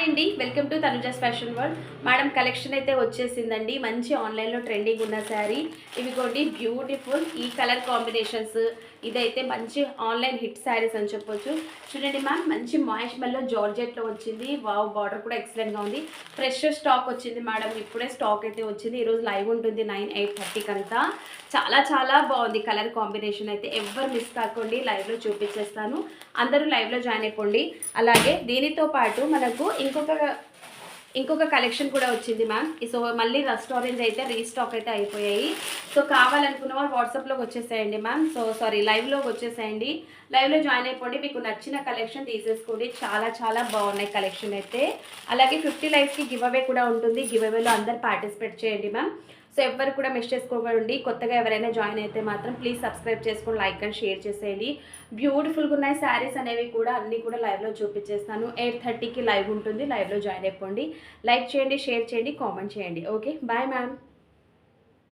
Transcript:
అండి, welcome to Tanuja's fashion world. Madam collection అయితే వచ్చేసిందండి. మంచి ఆన్లైన్లో ట్రెండింగ్ ఉన్న శారీ. ఇవి కొన్ని బ్యూటిఫుల్ ఈ కలర్ కాంబినేషన్స్. ఇదైతే మంచి ఆన్లైన్ హిట్ శారీస్ అని చెప్పొచ్చు. చూడండి మ్యామ్, మంచి మాయిష్ మెల్లో జార్జెట్లో వచ్చింది. వావ్, బార్డర్ కూడా ఎక్సలెంట్గా ఉంది. ఫ్రెష్ స్టాక్ వచ్చింది మేడం, ఇప్పుడే స్టాక్ అయితే వచ్చింది. ఈరోజు లైవ్ ఉంటుంది 8:30 అంతా. చాలా చాలా బాగుంది కలర్ కాంబినేషన్ అయితే. ఎవరు మిస్ కాకండి, లైవ్లో చూపించేస్తాను. అందరూ లైవ్లో జాయిన్ అయిపోండి. అలాగే దీనితో పాటు మనకు ఇంకొక కలెక్షన్ కూడా వచ్చింది మ్యామ్. సో మళ్ళీ రెస్టారెంట్స్ అయితే రీస్టాక్ అయితే అయిపోయాయి. సో కావాలనుకున్న వాళ్ళు వాట్సాప్లోకి వచ్చేసేయండి మ్యామ్. లైవ్లోకి వచ్చేసేయండి. లైవ్లో జాయిన్ అయిపోండి. మీకు నచ్చిన కలెక్షన్ తీసేసుకోండి. చాలా చాలా బాగున్నాయి కలెక్షన్ అయితే. అలాగే 50 లైక్స్కి గివ్ అవే కూడా ఉంటుంది. గివ్ అవేలో అందరు పార్టిసిపేట్ చేయండి మ్యామ్. సో ఎవరు కూడా మిస్ చేసుకోకండి. కొత్తగా ఎవరైనా జాయిన్ అయితే మాత్రం ప్లీజ్ సబ్స్క్రైబ్ చేసుకొని లైక్ అండ్ షేర్ చేసేయండి. బ్యూటిఫుల్గా ఉన్నాయి శారీస్ అనేవి కూడా, అన్నీ కూడా లైవ్లో చూపించేస్తాను. 8:30కి లైవ్ ఉంటుంది. లైవ్లో జాయిన్ అయిపోండి. లైక్ చేయండి, షేర్ చేయండి, కామెంట్ చేయండి. Okay, bye ma'am.